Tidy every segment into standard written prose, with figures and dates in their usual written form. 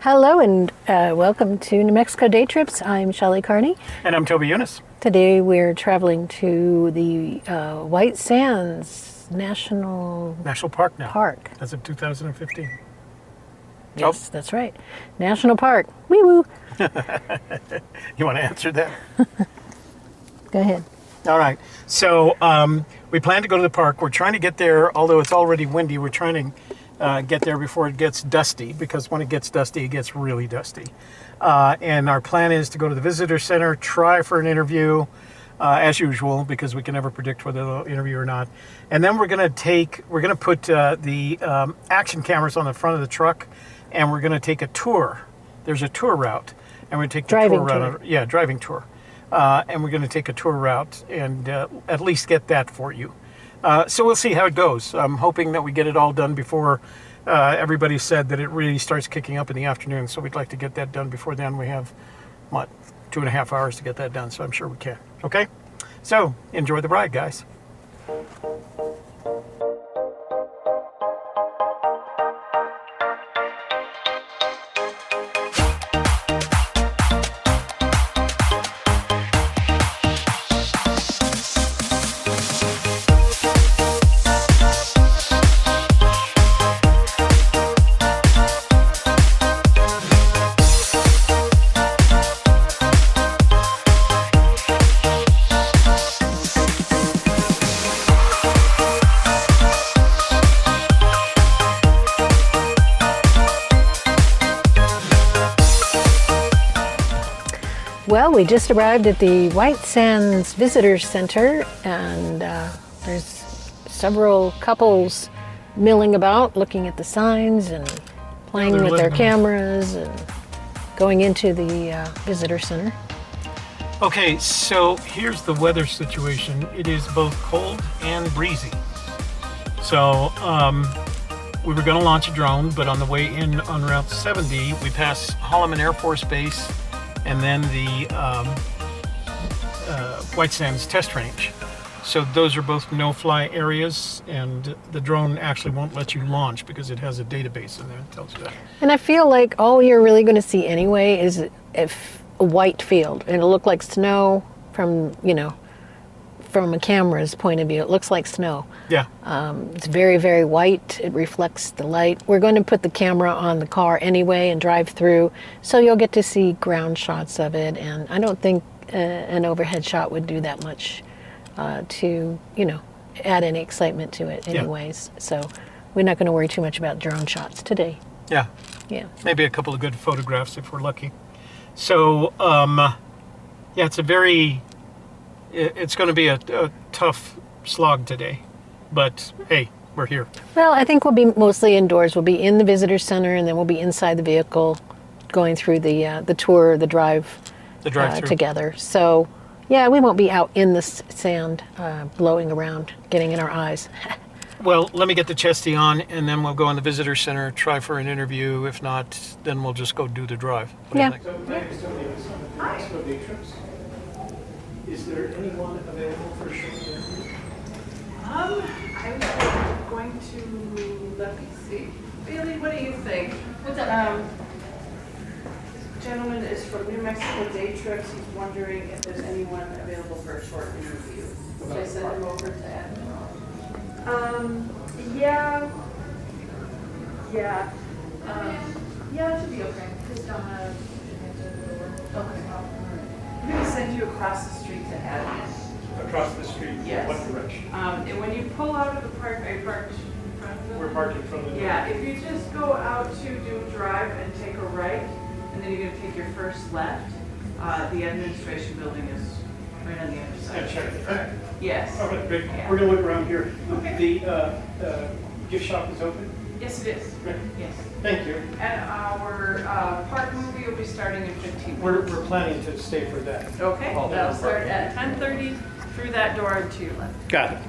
Hello and welcome to New Mexico Day Trips. I'm Shelley Carney. And I'm Toby Eunice. Today we're traveling to the White Sands National Park now. Park. As of 2015. Yes, that's right. National Park. Wee woo. You want to answer that? Go ahead. All right. So we plan to go to the park. We're trying to get there, although it's already windy. We're trying to get there before it gets dusty, because when it gets dusty, it gets really dusty. And our plan is to go to the visitor center, try for an interview, as usual, because we can never predict whether they'll interview or not. And then we're going to put the action cameras on the front of the truck, and we're going to take a tour. There's a tour route, and we're going to take the Driving tour route. tour. Yeah, driving tour. And we're going to take a tour route and at least get that for you. So we'll see how it goes. I'm hoping that we get it all done before everybody said that it really starts kicking up in the afternoon. So we'd like to get that done before then. We have, 2.5 hours to get that done. So I'm sure we can. Okay? So enjoy the ride, guys. Well, we just arrived at the White Sands Visitor Center, and there's several couples milling about, looking at the signs and playing with their cameras and going into the visitor center. Okay, so here's the weather situation. It is both cold and breezy. So we were going to launch a drone, but on the way in on Route 70, we passed Holloman Air Force Base and then the White Sands test range. So those are both no-fly areas, and the drone actually won't let you launch because it has a database in there that tells you that. And I feel like all you're really going to see anyway is if a white field, and it'll look like snow from a camera's point of view. It looks like snow. Yeah. It's very, very white. It reflects the light. We're going to put the camera on the car anyway and drive through, so you'll get to see ground shots of it. And I don't think an overhead shot would do that much to, add any excitement to it anyways. Yeah. So we're not going to worry too much about drone shots today. Yeah. Yeah. Maybe a couple of good photographs if we're lucky. So, it's going to be a tough slog today, but hey, we're here. Well, I think we'll be mostly indoors. We'll be in the visitor center, and then we'll be inside the vehicle, going through the tour, the drive-through together. So, yeah, we won't be out in the sand, blowing around, getting in our eyes. Well, let me get the chesty on, and then we'll go in the visitor center, try for an interview. If not, then we'll just go do the drive. What do you think? So, my name is Toby Eunice. I'm New Mexico Day Trips. Is there anyone available for a short interview? I'm going to, let me see. Bailey, what do you think? What's up? This gentleman is from New Mexico Day Trips. He's wondering if there's anyone available for a short interview. Should I send him over to admin? Yeah. Yeah. Yeah, it should be okay. Just don't have Okay. I'm going to send you across the street to admin. Across the street? Yes. What direction? And when you pull out of the park, are you parked in front of the We're parked in front of the door. Yeah, if you just go out to do drive and take a right, and then you're going to take your first left, the administration building is right on the other side. Yeah, check. Yes. All right, great. Yeah. We're going to look around here. Okay. The gift shop is open? Yes, it is. Great. Yes. Thank you. And our park movie will be starting in 15 We're minutes. planning to stay for that. Okay, All that'll day. start at 10:30 through that door to your left. Got it.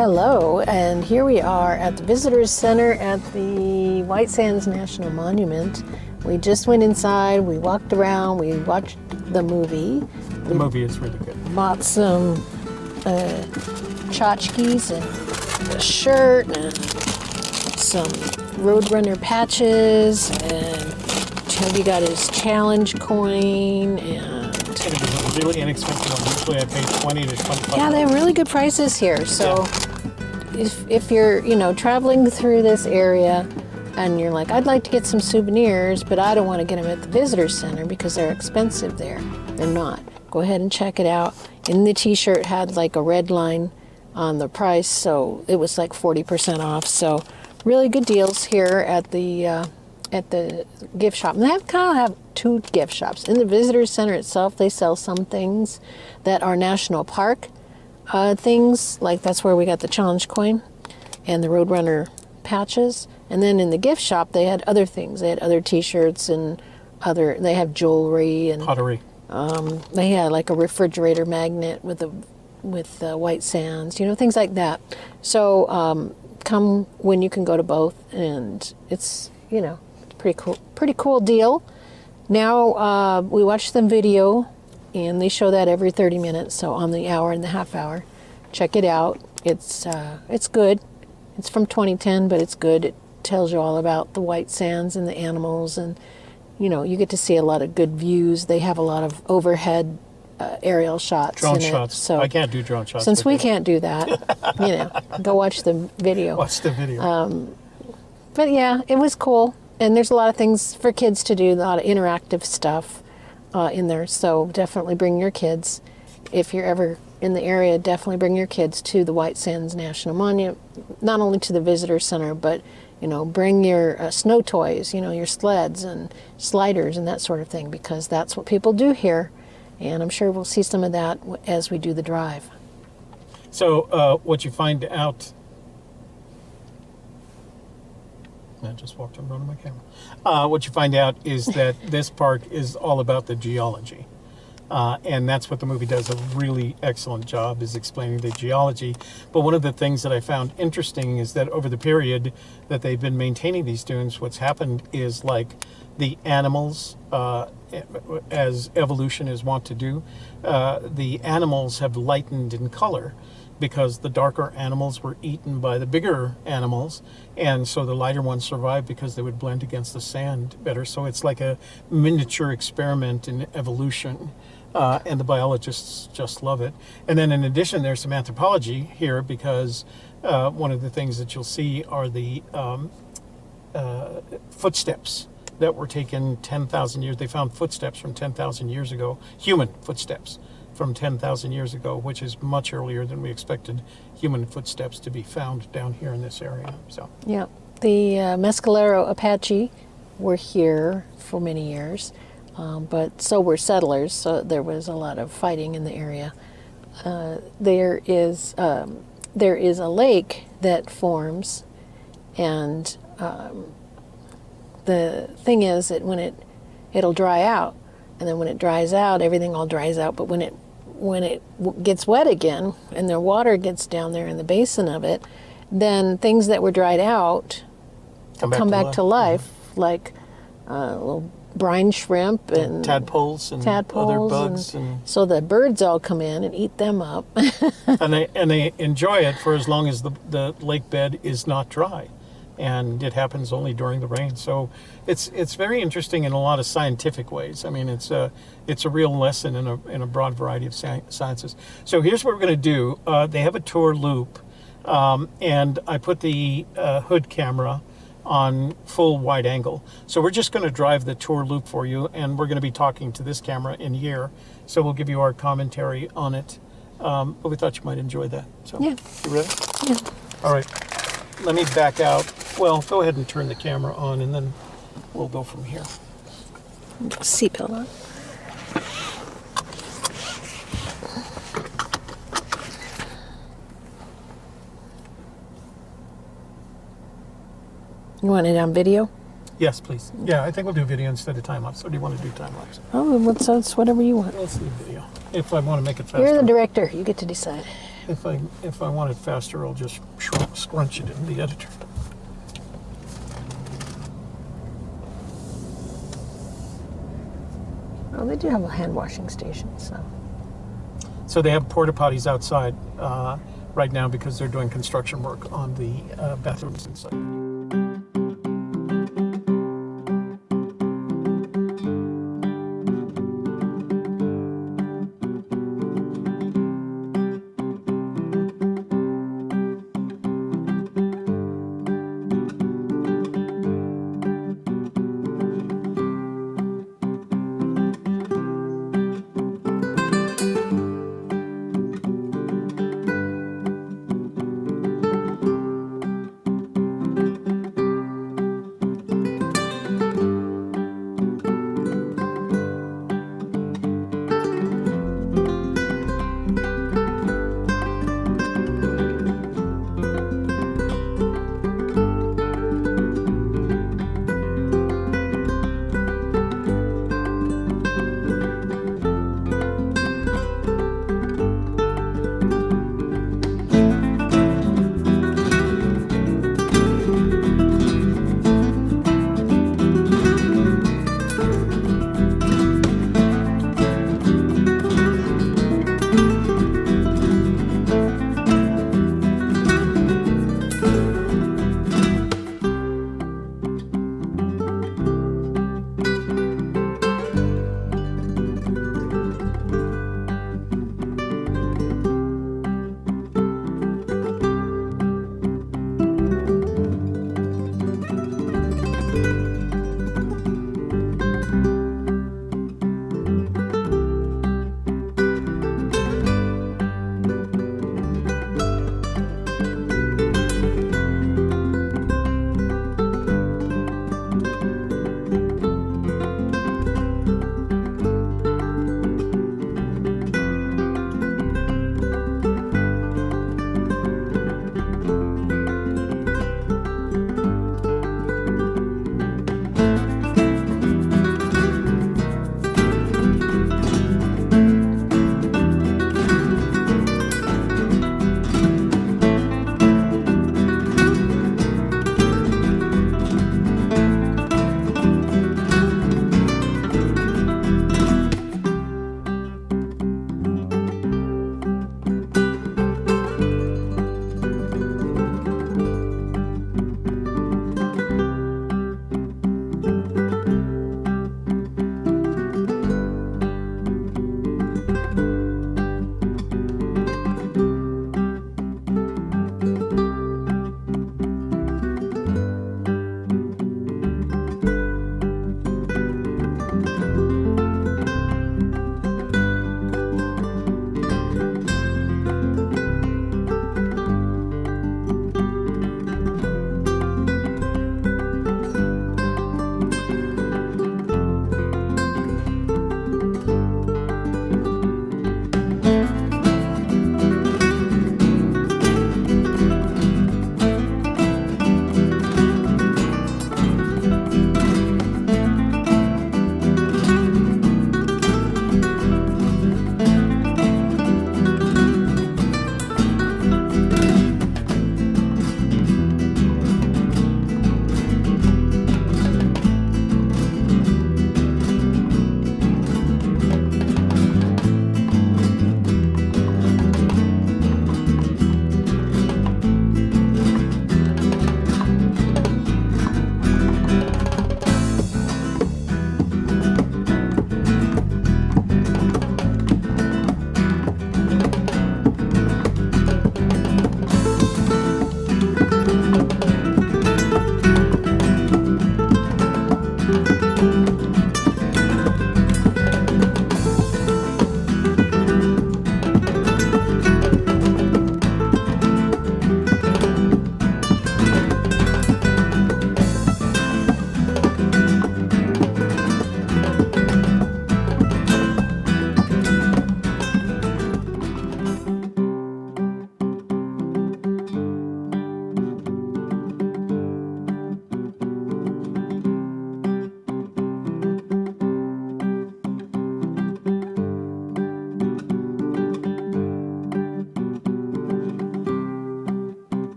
Hello, and here we are at the Visitors Center at the White Sands National Monument. We just went inside, we walked around, we watched the movie. The movie is really good. Bought some tchotchkes and a shirt and some Roadrunner patches, and Toby got his challenge coin, and And it was a really inexpensive one. Usually I pay 20 to 25. yeah, they have really good prices here. So if you're, traveling through this area and you're like, I'd like to get some souvenirs, but I don't want to get them at the Visitor Center because they're expensive there. They're not. Go ahead and check it out. And the t-shirt had like a red line on the price, so it was like 40% off. So really good deals here at the gift shop. And they kind of have two gift shops. In the Visitor Center itself, they sell some things that are national park things, like that's where we got the challenge coin and the Roadrunner patches. And then in the gift shop, they had other things. They had other t-shirts and they have jewelry and Pottery. they had like a refrigerator magnet with White Sands, things like that. So come when you can go to both, and it's pretty cool deal. Now we watched the video, and they show that every 30 minutes, so on the hour and the half hour. Check it out. It's good. It's from 2010, but it's good. It tells you all about the White Sands and the animals, and you get to see a lot of good views. They have a lot of overhead aerial shots. Drone in shots. It. So I can't do drone shots. since we can't do that, go watch the video. Watch the video. But yeah, it was cool. And there's a lot of things for kids to do, a lot of interactive stuff in there. So definitely bring your kids. If you're ever in the area, definitely bring your kids to the White Sands National Monument, not only to the Visitor Center, but bring your snow toys, your sleds and sliders and that sort of thing, because that's what people do here. And I'm sure we'll see some of that as we do the drive. So what you find out... I just walked in front of my camera. What you find out is that this park is all about the geology. And that's what the movie does a really excellent job, is explaining the geology. But one of the things that I found interesting is that over the period that they've been maintaining these dunes, what's happened is, like, the animals, as evolution is wont to do, the animals have lightened in color, because the darker animals were eaten by the bigger animals, and so the lighter ones survived because they would blend against the sand better. So it's like a miniature experiment in evolution, and the biologists just love it. And then in addition, there's some anthropology here, because one of the things that you'll see are the footsteps that were taken 10,000 years. They found footsteps from 10,000 years ago, human footsteps from 10,000 years ago, which is much earlier than we expected human footsteps to be found down here in this area. So yeah, the Mescalero Apache were here for many years, but so were settlers. So there was a lot of fighting in the area. There is a lake that forms, and the thing is that when it'll dry out, and then when it dries out, everything all dries out. But when it gets wet again, and the water gets down there in the basin of it, then things that were dried out come back to life, like little brine shrimp and tadpoles and other bugs. And so the birds all come in and eat them up. and they enjoy it for as long as the lake bed is not dry. And it happens only during the rain. So it's very interesting in a lot of scientific ways. I mean, it's a real lesson in a broad variety of sciences. So here's what we're going to do. They have a tour loop, and I put the hood camera on full wide angle. So we're just going to drive the tour loop for you, and we're going to be talking to this camera in here. So we'll give you our commentary on it. But we thought you might enjoy that. So Yeah. You ready? Yeah. All right. Let me back out. Well, go ahead and turn the camera on, and then we'll go from here. Seatbelt on. You want it on video? Yes, please. Yeah, I think we'll do video instead of time-lapse. Or do you want to do time-lapse? Oh, so it's whatever you want. Let's do video, if I want to make it faster. You're the director. You get to decide. If I want it faster, I'll just scrunch it in the editor. Oh, they do have a hand washing station, so. So they have porta potties outside right now because they're doing construction work on the bathrooms inside.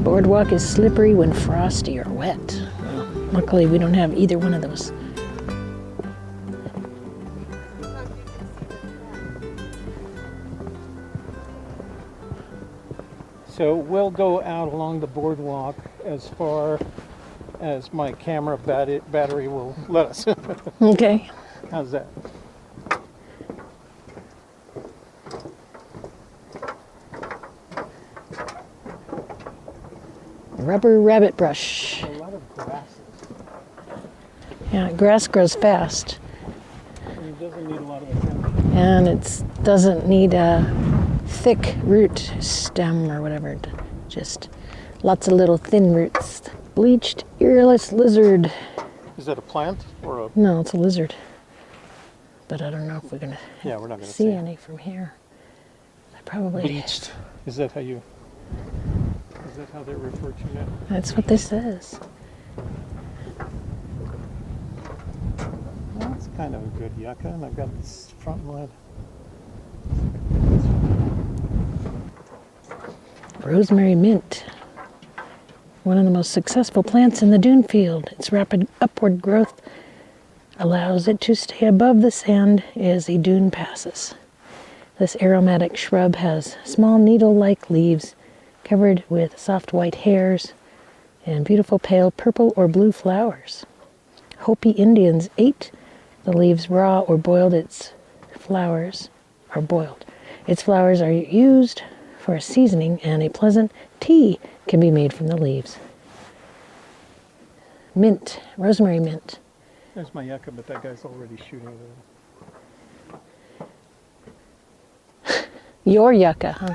Boardwalk is slippery when frosty or wet. Well, luckily, we don't have either one of those. So we'll go out along the boardwalk as far as my camera battery will let us. Okay. How's that? Rubber rabbit brush. A lot of grasses. Yeah, grass grows fast, And it doesn't need a lot of attention. and it doesn't need a thick root stem or whatever. Just lots of little thin roots. Bleached earless lizard. Is that a plant or a? No, it's a lizard. But I don't know if we're gonna Yeah, we're not going to see any from here. I probably. Bleached. Is that how you? Is that how they refer to it? That's what this says. Well, that's kind of a good yucca, and I've got this front lid. Rosemary mint. One of the most successful plants in the dune field. Its rapid upward growth allows it to stay above the sand as a dune passes. This aromatic shrub has small needle-like leaves covered with soft white hairs and beautiful pale purple or blue flowers. Hopi Indians ate the leaves raw or boiled. Its flowers are boiled. Its flowers are used for a seasoning, and a pleasant tea can be made from the leaves. Mint, rosemary mint. There's my yucca, but that guy's already shooting it. Your yucca, huh?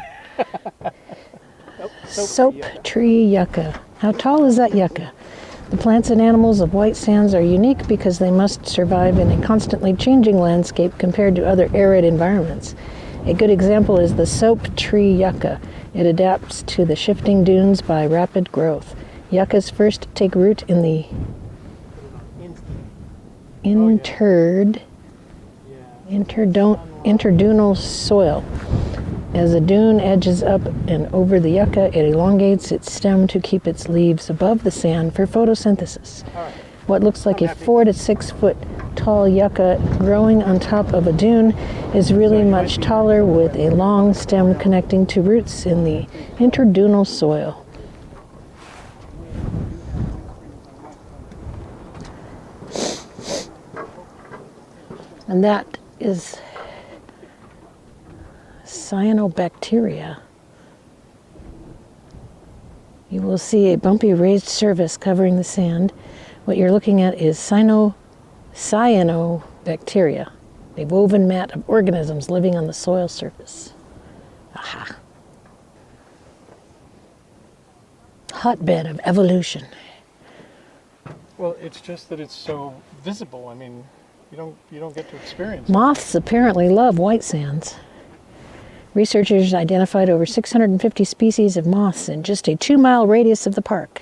Soap tree yucca. How tall is that yucca? The plants and animals of white sands are unique because they must survive in a constantly changing landscape compared to other arid environments. A good example is the soap tree yucca. It adapts to the shifting dunes by rapid growth. Yuccas first take root in the interdunal soil. As the dune edges up and over the yucca, it elongates its stem to keep its leaves above the sand for photosynthesis. What looks like a 4 to 6 foot tall yucca growing on top of a dune is really much taller, with a long stem connecting to roots in the interdunal soil. And that is cyanobacteria. You will see a bumpy raised surface covering the sand. What you're looking at is cyanobacteria, a woven mat of organisms living on the soil surface. Aha. Hotbed of evolution. Well, it's just that it's so visible. I mean, you don't get to experience it. Moths apparently love white sands. Researchers identified over 650 species of moths in just a 2-mile radius of the park.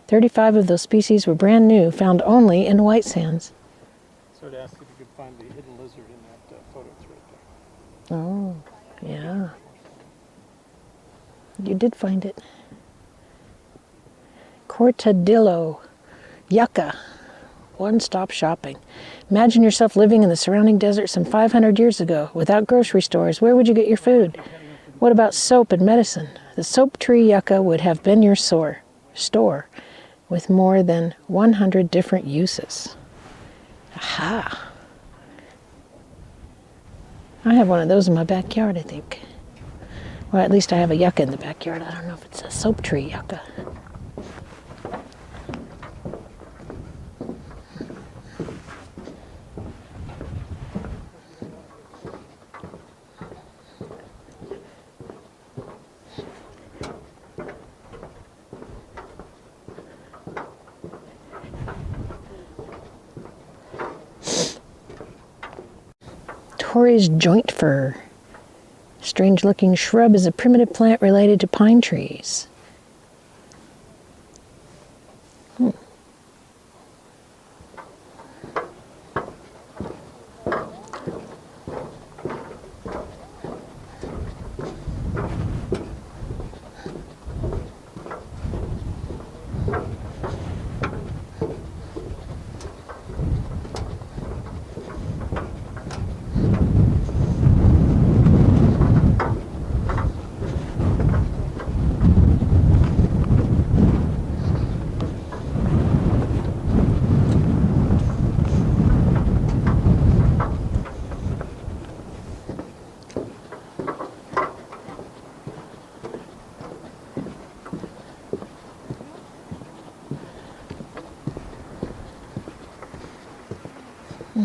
35 of those species were brand new, found only in white sands. So it asked if you could find the hidden lizard in that photo. It's right there. Oh, yeah. You did find it. Cortadillo, yucca, one-stop shopping. Imagine yourself living in the surrounding desert some 500 years ago without grocery stores. Where would you get your food? What about soap and medicine? The soap tree yucca would have been your store with more than 100 different uses. Aha! I have one of those in my backyard, I think. Well, at least I have a yucca in the backyard. I don't know if it's a soap tree yucca. Torrey's joint fir. Strange-looking shrub is a primitive plant related to pine trees.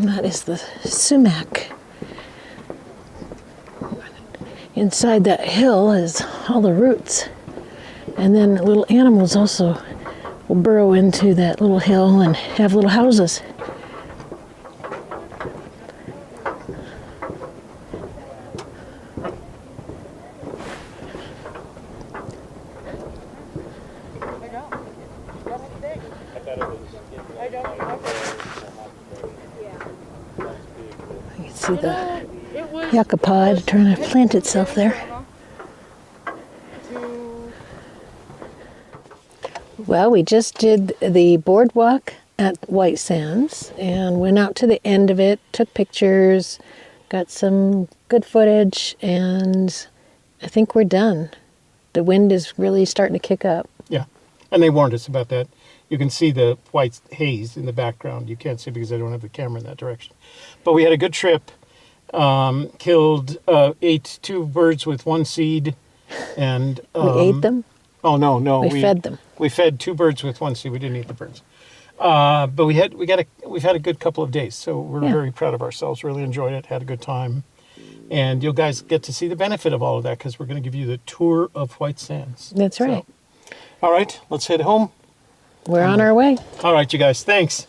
That is the sumac. Inside that hill is all the roots. And then little animals also will burrow into that little hill and have little houses. You can see the yucca pod trying to plant itself there. Well, we just did the boardwalk at White Sands and went out to the end of it, took pictures, got some good footage, and I think we're done. The wind is really starting to kick up. Yeah, and they warned us about that. You can see the white haze in the background. You can't see because I don't have the camera in that direction. But we had a good trip. Ate 2 birds with 1 seed, and We ate them. Oh no, We fed them. We fed 2 birds with 1 seed. We didn't eat the birds, but we've had a good couple of days, so we're very proud of ourselves. Really enjoyed it. Had a good time, and you guys get to see the benefit of all of that because we're going to give you the tour of White Sands. That's right. So, all right, let's head home. We're on our way. All right, you guys. Thanks.